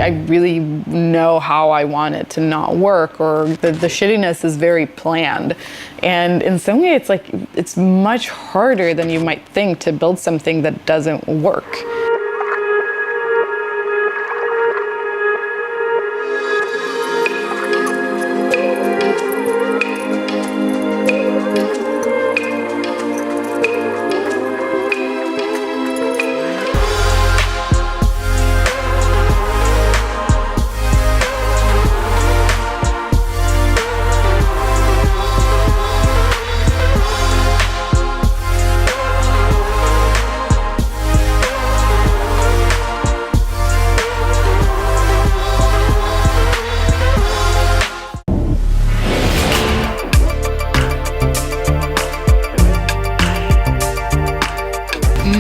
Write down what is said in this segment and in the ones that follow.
I really know how I want it to not work, or the shittiness is very planned. And in some way, it's like, it's much harder than you might think to build something that doesn't work.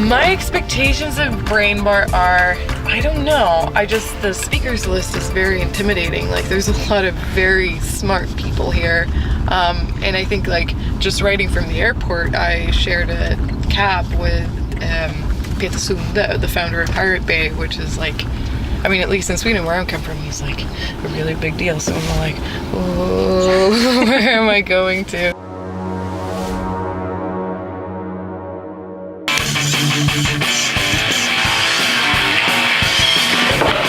My expectations of BrainBar are, I don't know, the speakers list is very intimidating. Like, there's a lot of very smart people here. And I think, like, just riding from the airport, I shared a cab with Peter Sunde, the founder of Pirate Bay, which is like, I mean, at least in Sweden, where I come from, he's like a really big deal. So I'm like, oh, where am I going to?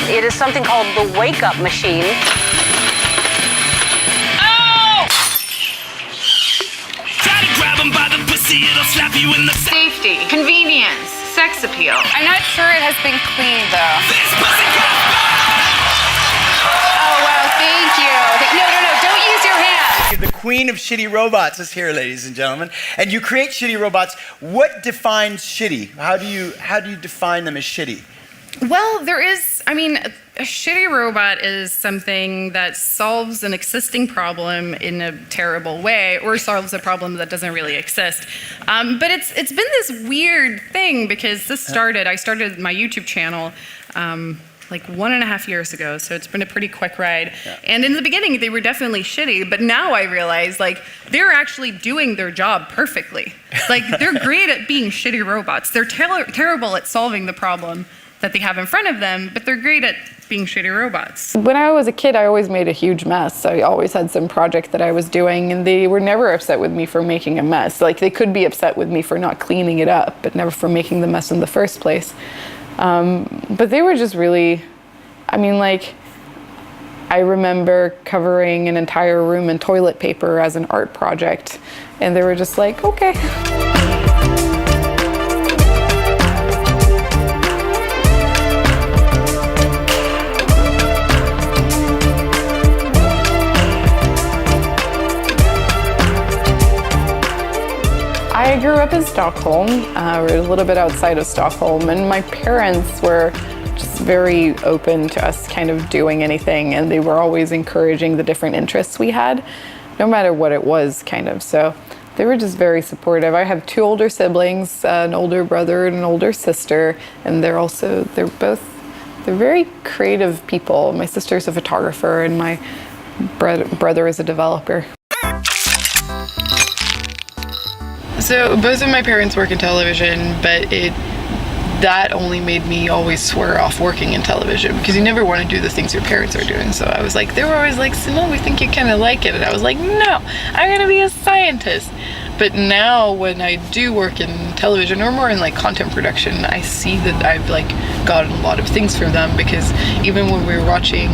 It is something called the wake-up machine. Oh! Try to grab him by the pussy, it'll slap you in the Safety, convenience, sex appeal. I'm not sure it has been cleaned though. This pussy Oh wow, thank you. No, don't use your hand. The queen of shitty robots is here, ladies and gentlemen. And you create shitty robots. What defines shitty? How do you define them as shitty? Well, there is, I mean, a shitty robot is something that solves an existing problem in a terrible way, or solves a problem that doesn't really exist. But it's been this weird thing, because I started my YouTube channel like 1.5 years ago, so it's been a pretty quick ride. Yeah. And in the beginning, they were definitely shitty, but now I realize, like, they're actually doing their job perfectly. Like, they're great at being shitty robots. They're terrible at solving the problem that they have in front of them, but they're great at being shitty robots. When I was a kid, I always made a huge mess. I always had some project that I was doing, and they were never upset with me for making a mess. Like, they could be upset with me for not cleaning it up, but never for making the mess in the first place. But they were just really, I mean, like, I remember covering an entire room in toilet paper as an art project, and they were just like, okay. I grew up in Stockholm, or a little bit outside of Stockholm, and my parents were just very open to us kind of doing anything, and they were always encouraging the different interests we had, no matter what it was, kind of. So they were just very supportive. I have 2 older siblings, an older brother and an older sister, and they're very creative people. My sister's a photographer, and my brother is a developer. So both of my parents work in television, but that only made me always swear off working in television, because you never want to do the things your parents are doing. So I was like, they were always like, Simone, we think you kind of like it. And I was like, no, I'm going to be a scientist. But now when I do work in television, or more in like content production, I see that I've like gotten a lot of things from them, because even when we were watching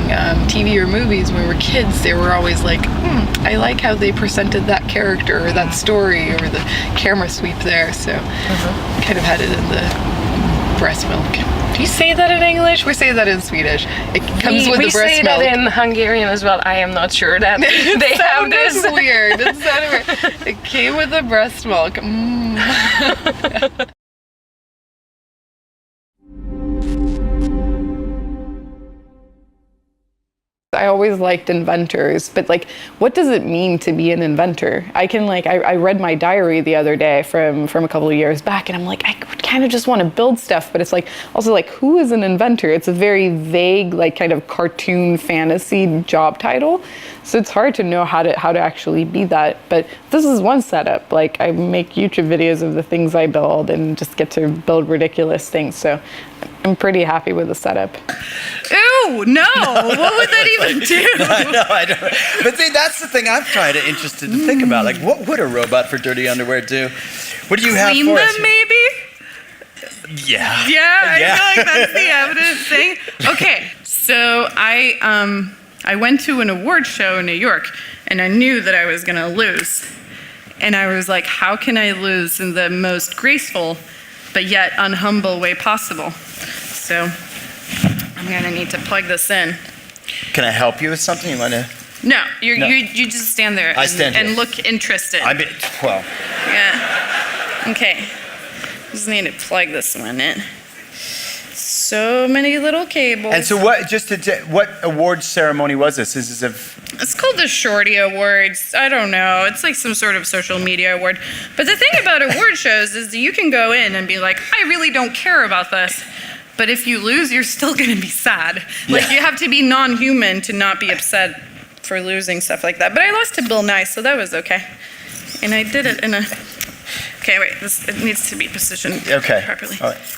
TV or movies when we were kids, they were always like, I like how they presented that character or that story or the camera sweep there. So kind of had it in the breast milk. Do you say that in English? We say that in Swedish. It comes with the breast milk. We say that in Hungarian as well. I am not sure that they have this. Weird. It sounded weird. It came with the breast milk. I always liked inventors, but like, what does it mean to be an inventor? I read my diary the other day from a couple of years back, and I'm like, I kind of just want to build stuff, but it's like, also like, who is an inventor? It's a very vague, like kind of cartoon fantasy job title. So it's hard to know how to actually be that. But this is one setup. Like, I make YouTube videos of the things I build and just get to build ridiculous things. So I'm pretty happy with the setup. Ooh! Ew, no. What would that even do? I don't. But see, that's the thing I'm trying to interested to think about. Like, what would a robot for dirty underwear do? What do you have Clean for them, us? maybe? Yeah. Yeah, I feel like that's the evident thing. Okay, so I went to an award show in New York, and I knew that I was gonna lose. And I was like, how can I lose in the most graceful but yet unhumble way possible? So I'm gonna need to plug this in. Can I help you with something? You want to? No, you No. you just stand there I stand here. and look interested. I mean, well, Yeah. Okay. Just need to plug this one in. So many little cables. and so what? What award ceremony was this? This is a. It's called the Shorty Awards. I don't know. It's like some sort of social media award. But the thing about award shows is that you can go in and be like, I really don't care about this. But if you lose, you're still going to be sad. Like, Yeah. you have to be non-human to not be upset for losing stuff like that. But I lost to Bill Nye, so that was okay. And I did it in a... Okay, wait. It needs to be positioned Okay. properly. All right.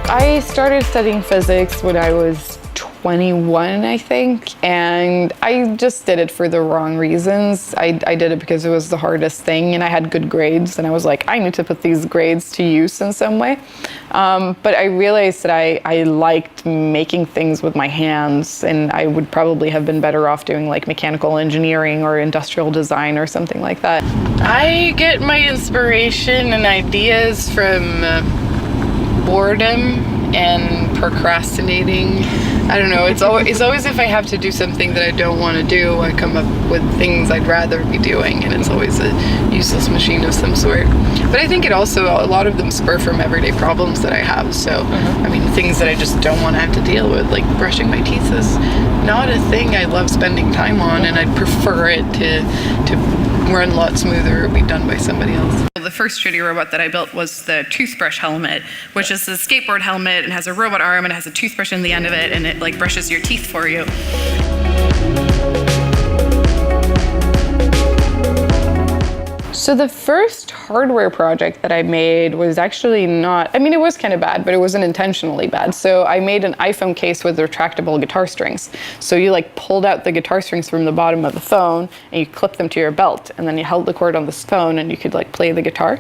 I started studying physics when I was 21, I think, and I just did it for the wrong reasons. I did it because it was the hardest thing, and I had good grades, and I was like, I need to put these grades to use in some way. But I realized that I liked making things with my hands, and I would probably have been better off doing like mechanical engineering or industrial design or something like that. I get my inspiration and ideas from boredom and procrastinating. I don't know, it's always if I have to do something that I don't want to do, I come up with things I'd rather be doing, and it's always a useless machine of some sort. But I think it also, a lot of them spur from everyday problems that I have. So, I mean, things that I just don't want to have to deal with, like brushing my teeth is not a thing I love spending time on, and I'd prefer it to run a lot smoother or be done by somebody else. The first shitty robot that I built was the toothbrush helmet, which is a skateboard helmet and has a robot arm and it has a toothbrush in the end of it, and it like brushes your teeth for you. So the first hardware project that I made was actually not, I mean, it was kind of bad, but it wasn't intentionally bad. So I made an iPhone case with retractable guitar strings. So you like pulled out the guitar strings from the bottom of the phone and you clipped them to your belt, and then you held the cord on this phone and you could like play the guitar.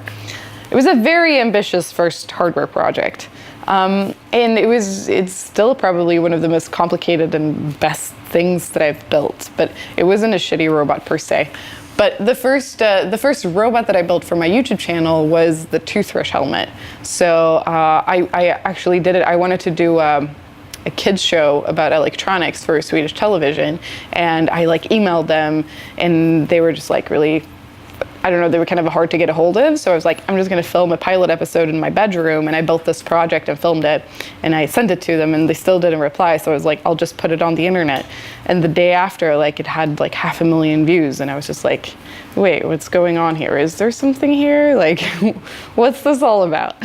It was a very ambitious first hardware project. And it's still probably one of the most complicated and best things that I've built, but it wasn't a shitty robot per se. But the first robot that I built for my YouTube channel was the toothbrush helmet. So I actually did it. I wanted to do a kids show about electronics for Swedish television, and I like emailed them, and they were just like really, I don't know, they were kind of hard to get a hold of. So I was like, I'm just going to film a pilot episode in my bedroom, and I built this project and filmed it, and I sent it to them, and they still didn't reply. So I was like, I'll just put it on the internet. And the day after, like, it had like 500,000 views, and I was just like, wait, what's going on here? Is there something here? Like, what's this all about?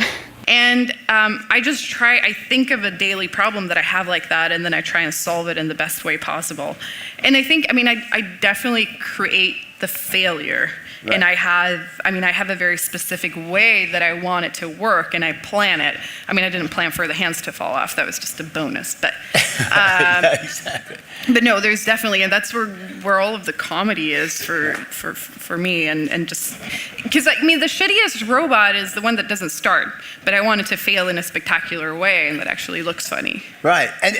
And I think of a daily problem that I have like that, and then I try and solve it in the best way possible. And I definitely create the failure. Right. And I have a very specific way that I want it to work, and I plan it. I mean, I didn't plan for the hands to fall off. That was just a bonus. But Exactly. But no, there's definitely, and that's where all of the comedy is for me, and just because I mean the shittiest robot is the one that doesn't start, but I want it to fail in a spectacular way and that actually looks funny. Right, and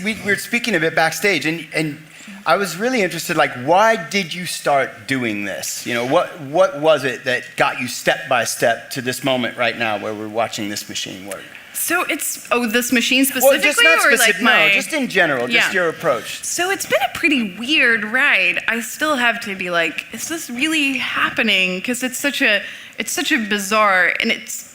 we were speaking a bit backstage, and I was really interested, like, why did you start doing this? You know, what was it that got you step by step to this moment right now where we're watching this machine work? So it's, this machine specifically, well, just not specific, or like no, just in general, just your approach. So it's been a pretty weird ride. I still have to be like, is this really happening? Because it's such a bizarre, and it's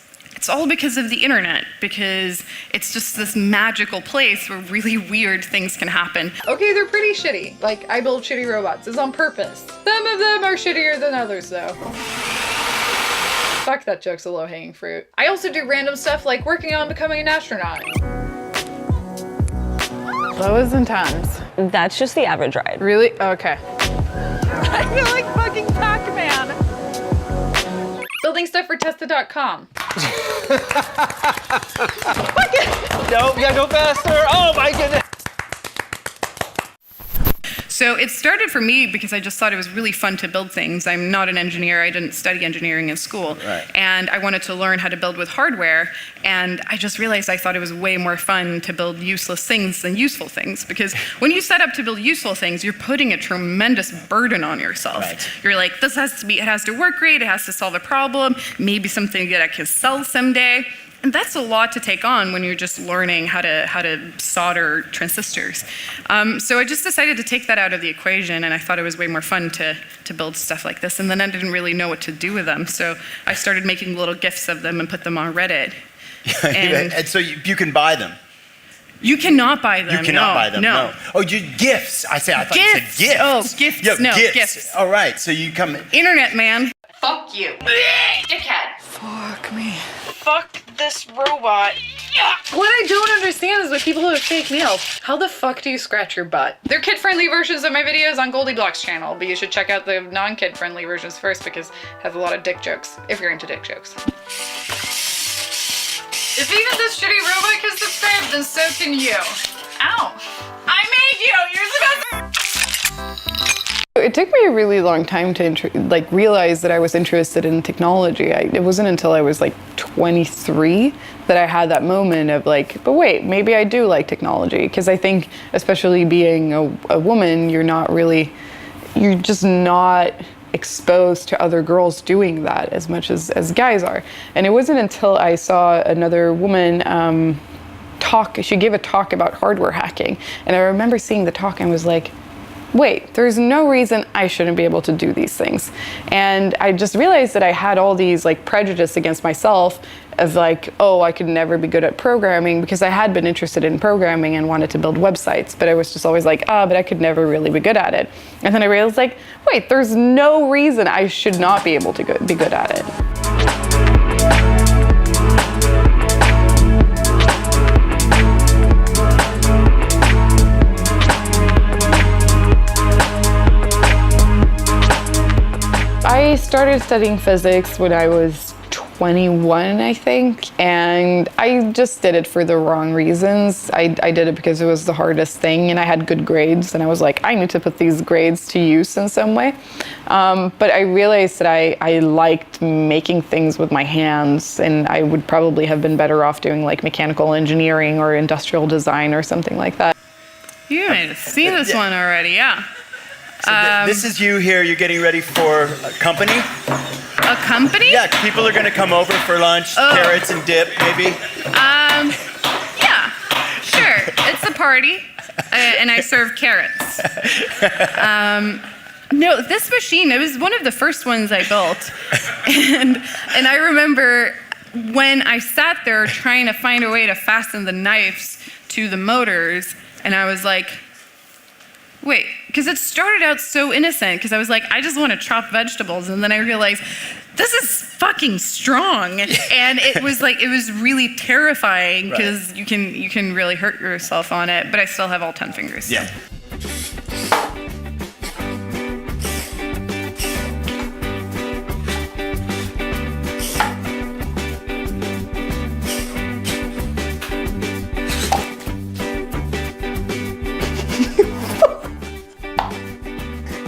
all because of the internet, because it's just this magical place where really weird things can happen. Okay, they're pretty shitty. Like, I build shitty robots. It's on purpose. Some of them are shittier than others, though. Fuck, that joke's a low-hanging fruit. I also do random stuff like working on becoming an astronaut. Lows and tons. That's just the average ride. Really? Okay. I feel like fucking Pac-Man. building stuff for Testa.com. No, we gotta go faster. Oh my goodness. So it started for me because I just thought it was really fun to build things. I'm not an engineer. I didn't study engineering in school. Right. And I wanted to learn how to build with hardware. And I just realized I thought it was way more fun to build useless things than useful things. Because when you set up to build useful things, you're putting a tremendous burden on yourself. Right. You're like, it has to work great. It has to solve a problem. Maybe something that I can sell someday. And that's a lot to take on when you're just learning how to solder transistors. So I just decided to take that out of the equation, and I thought it was way more fun to build stuff like this. And then I didn't really know what to do with them, so I started making little GIFs of them and put them on Reddit. And so you can buy them. You cannot buy them. You cannot buy them. No. Oh, you gifts. I thought you said gifts. Oh, gifts. Yo, No, gifts. gifts. All right, so you come. Internet man. Fuck you. Dickhead. Fuck me. Fuck this robot. What I don't understand is with people who have fake nails, how the fuck do you scratch your butt? They're kid-friendly versions of my videos on Goldie Block's channel, but you should check out the non-kid-friendly versions first because it has a lot of dick jokes, if you're into dick jokes. If even this shitty robot can subscribe, then so can you. Ow. I made you! You're supposed to... It took me a really long time to realize that I was interested in technology. It wasn't until I was 23 that I had that moment of but wait, maybe I do like technology. Because I think, especially being a woman, you're just not exposed to other girls doing that as much as guys are. And it wasn't until I saw another woman she gave a talk about hardware hacking. And I remember seeing the talk and was like, wait, there's no reason I shouldn't be able to do these things. And I just realized that I had all these prejudice against myself of oh, I could never be good at programming, because I had been interested in programming and wanted to build websites, but I was just always but I could never really be good at it. And then I realized wait, there's no reason I should not be able to be good at it. I started studying physics when I was 21, I think, and I just did it for the wrong reasons. I did it because it was the hardest thing, and I had good grades, and I was like, I need to put these grades to use in some way. But I realized that I liked making things with my hands, and I would probably have been better off doing mechanical engineering or industrial design or something like that. You might have seen this one already, yeah. So this is you here. You're getting ready for a company? A company? Yeah, people are going to come over for lunch, carrots and dip, maybe. Yeah, sure. It's a party, and I serve carrots. No, this machine, it was one of the first ones I built. And I remember when I sat there trying to find a way to fasten the knives to the motors, and I was like, wait, because it started out so innocent, because I was like, I just want to chop vegetables, and then I realized this is fucking strong, and it was really terrifying, because you can really hurt yourself on it, but I still have all 10 fingers. Yeah.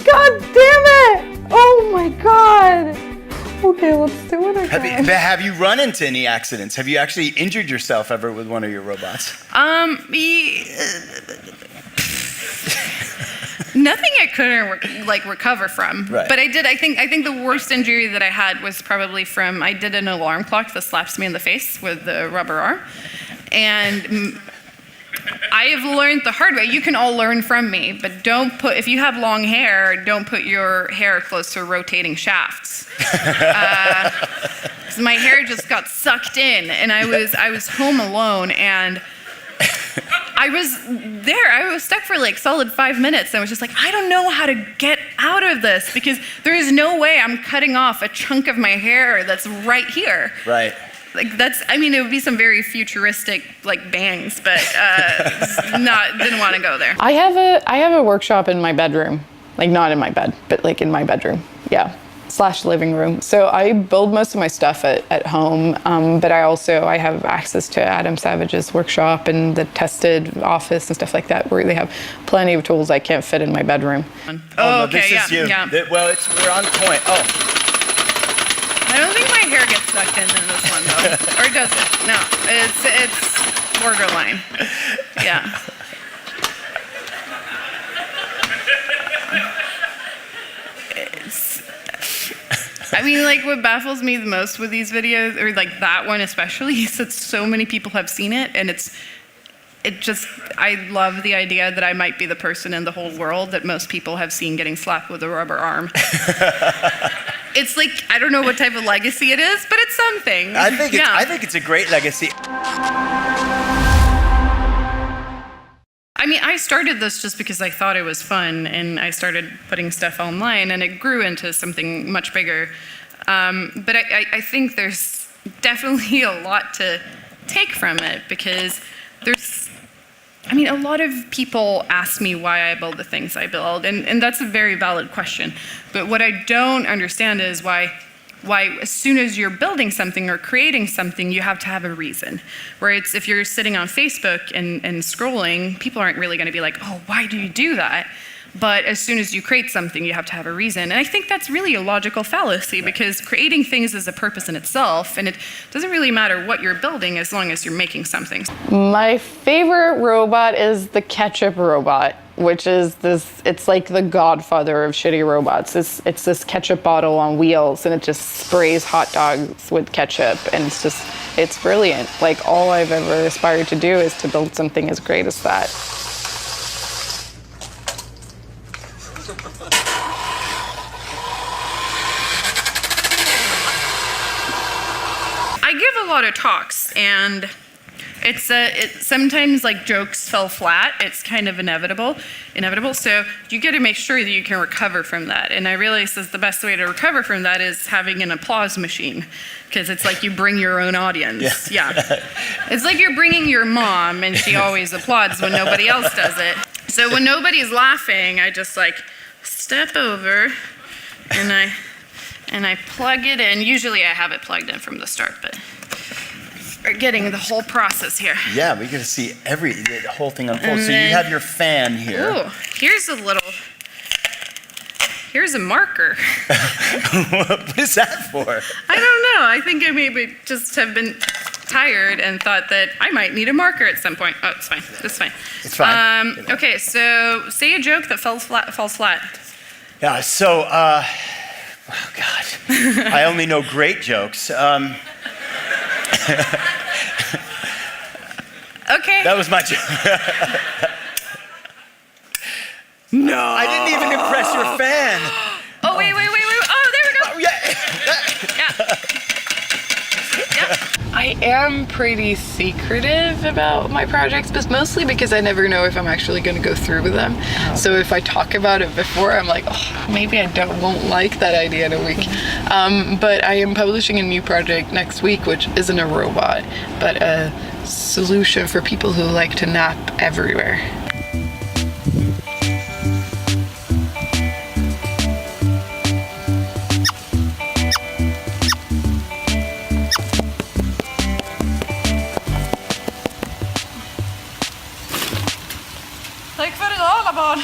God damn it! Oh my god! Okay, let's do it again. Have you run into any accidents? Have you actually injured yourself ever with one of your robots? Nothing I couldn't recover from. Right. But I did. I think the worst injury that I had was probably I did an alarm clock that slaps me in the face with the rubber arm, and I have learned the hard way. You can all learn from me, but if you have long hair, don't put your hair close to rotating shafts. Because my hair just got sucked in, and I was home alone, and I was stuck for solid 5 minutes, and I was just like, I don't know how to get out of this, because there is no way I'm cutting off a chunk of my hair that's right here. Right. It would be some very futuristic bangs, but didn't want to go there. I have a workshop in my bedroom, not in my bed, but in my bedroom. Yeah. / living room. So I build most of my stuff at home, but I have access to Adam Savage's workshop and the tested office and stuff like that, where they have plenty of tools I can't fit in my bedroom. No, okay, this is you. yeah. Well, we're on point. Oh. I don't think my hair gets sucked in this one though, or does it? No, it's borderline. Yeah. I mean, like, what baffles me the most with these videos, or like that one especially, is that so many people have seen it, and I love the idea that I might be the person in the whole world that most people have seen getting slapped with a rubber arm. It's like, I don't know what type of legacy it is, but it's something. I think it's a great legacy. I mean, I started this just because I thought it was fun, and I started putting stuff online, and it grew into something much bigger. But I think there's definitely a lot to take from it, because a lot of people ask me why I build the things I build, and that's a very valid question. But what I don't understand is why as soon as you're building something or creating something, you have to have a reason. Where if you're sitting on Facebook and scrolling, people aren't really gonna be like, oh, why do you do that? But as soon as you create something, you have to have a reason. And I think that's really a logical fallacy, because creating things is a purpose in itself, and it doesn't really matter what you're building as long as you're making something. My favorite robot is the ketchup robot, which is it's like the godfather of shitty robots. It's this ketchup bottle on wheels, and it just sprays hot dogs with ketchup, and it's brilliant. Like, all I've ever aspired to do is to build something as great as that. I give a lot of talks, and sometimes like jokes fell flat. It's kind of inevitable. So you got to make sure that you can recover from that. And I realize that the best way to recover from that is having an applause machine, because it's like you bring your own audience. Yeah. It's like you're bringing your mom, and she always applauds when nobody else does it. So when nobody's laughing, I just like step over, and I plug it in. Usually I have it plugged in from the start, but we're getting the whole process here. Yeah, we get to see the whole thing unfold. So you have your fan here. Ooh, here's a marker. What is that for? I don't know. I think I maybe just have been tired and thought that I might need a marker at some point. Oh, it's fine. It's fine. It's fine. Okay, so say a joke that falls flat. Yeah, so, oh God. I only know great jokes. Okay. That was my joke. No. I didn't even impress your fan. Oh, wait. Oh, there we go. Oh, yeah. I am pretty secretive about my projects, but mostly because I never know if I'm actually going to go through with them. So if I talk about it before, I'm like, oh, maybe I won't like that idea in a week. But I am publishing a new project next week, which isn't a robot, but a solution for people who like to nap everywhere. Tack för idag alla barn.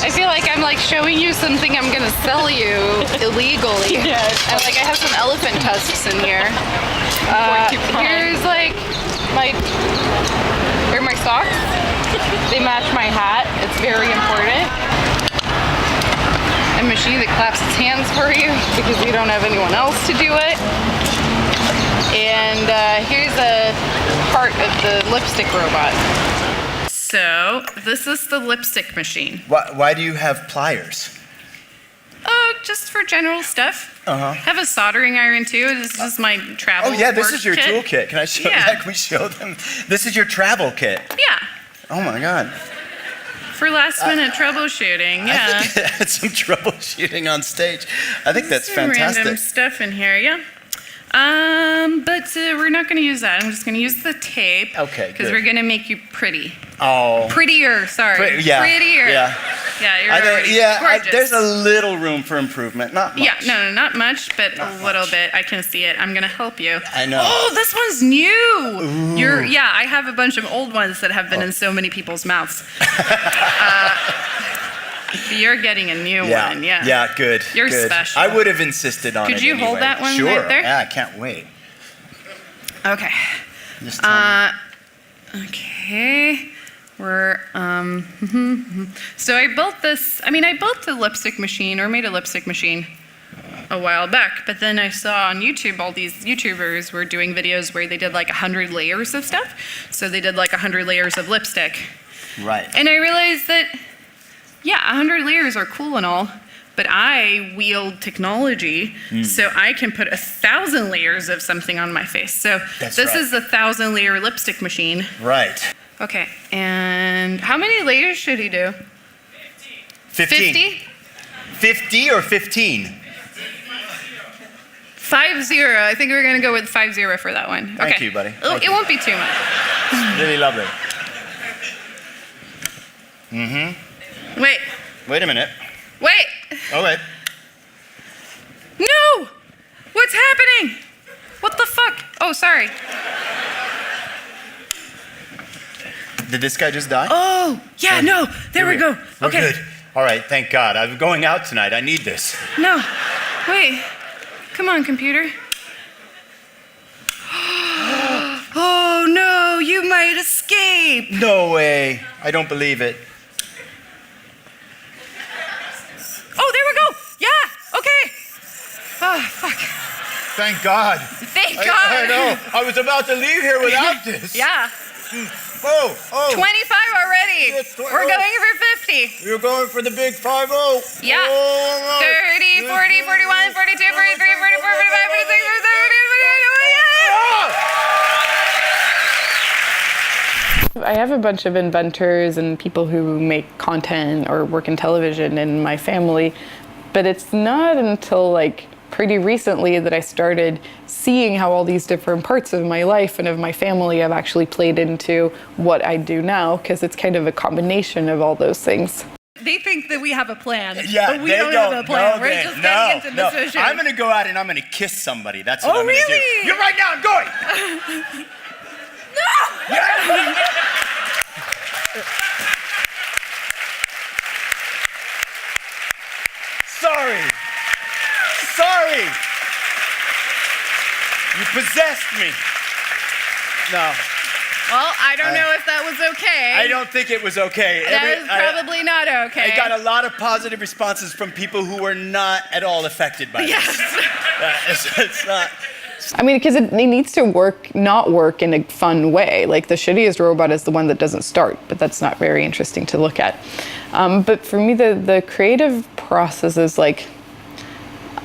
I feel like I'm like showing you something I'm gonna sell you illegally. Yeah. And like I have some elephant tusks in here. Here's like here are my socks. They match my hat. It's very important. A machine that claps its hands for you because you don't have anyone else to do it. And here's a part of the lipstick robot. So this is the lipstick machine. Why do you have pliers? Oh, just for general stuff. Uh-huh. I have a soldering iron too. This is my travel. Oh yeah, this work is your kit. toolkit. Can I show? Yeah. Yeah, can we show them? This is your travel kit. Yeah. Oh my God. for last minute troubleshooting. Yeah. I think I had some troubleshooting on stage. I think that's Some random fantastic. stuff in here, yeah. But we're not going to use that. I'm just going to use the tape. Okay, Because good. we're going to make you pretty. Oh. Prettier, sorry. Yeah. Prettier. Yeah. Yeah, you're already gorgeous. There's a little room for improvement, not much. Yeah, no, not much, but a little bit. I can see it. I'm going to help you. I know. Oh, this one's new. Yeah, I have a bunch of old ones that have been in so many people's mouths. You're getting a new one, yeah. Yeah, good. You're good. special. I would have insisted on it Could you hold anyway. that one sure. right there? Yeah, I can't wait. Okay. Just tell me. Okay. We're, so I built this, I built the lipstick machine, or made a lipstick machine a while back, but then I saw on YouTube all these YouTubers were doing videos where they did like 100 layers of stuff. So they did like 100 layers of lipstick. Right. And I realized that, yeah, 100 layers are cool and all, but I wield technology, so I can put 1,000 layers of something on my face. So That's this right. is the 1,000-layer lipstick machine. Right. Okay, and how many layers should he do? 15. 50? 50 or 15? 50. I think we're gonna go with 50 for that one. Thank Okay. you, buddy. Oh, Thank it you. won't be too much. Really lovely. Wait, Wait a minute. wait. Oh, wait. No! What's happening? What the fuck? Oh, sorry. Did this guy just die? Oh, yeah, no. There we go. We're Okay. good. All right, thank God. I'm going out tonight. I need this. No. Wait. Come on, computer. Oh no, you might escape. No way. I don't believe it. Oh, there we go. Yeah, okay. Oh, fuck. Thank God. Thank God. I know. I was about to leave here without this. Yeah. Oh. 25 already. Yes, We're going for 50. You're going for the big 5-0. Yeah. Oh, 30, 40, 41, 42, 43, 44, 45, 46, 47, 48. I have a bunch of inventors and people who make content or work in television in my family, but it's not until like pretty recently that I started seeing how all these different parts of my life and of my family have actually played into what I do now, because it's kind of a combination of all those things. They think that we have a plan, Yeah, but we they don't have a plan. No, We're they- just no, getting into no. decisions. I'm going to go out and I'm going to kiss somebody. That's what Oh, I'm going to do. really? You're right now. I'm going. Sorry. You possessed me. No, Well, I don't know if that was okay. I don't think it was okay. That is probably not okay. I got a lot of positive responses from people who were not at all affected by Yes. this. It's not. I mean, because it needs to not work in a fun way. Like the shittiest robot is the one that doesn't start, but that's not very interesting to look at. But for me, the creative process is like,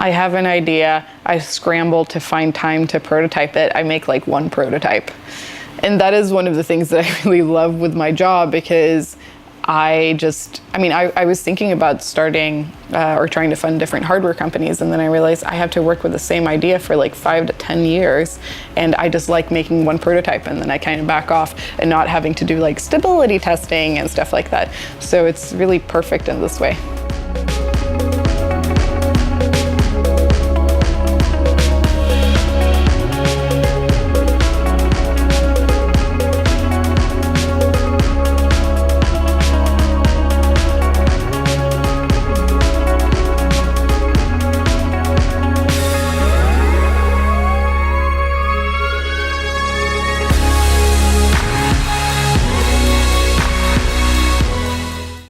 I have an idea, I scramble to find time to prototype it, I make like one prototype. And that is one of the things that I really love with my job, because I was thinking about starting or trying to fund different hardware companies, and then I realized I have to work with the same idea for like 5 to 10 years, and I just like making one prototype, and then I kind of back off and not having to do like stability testing and stuff like that. So it's really perfect in this way.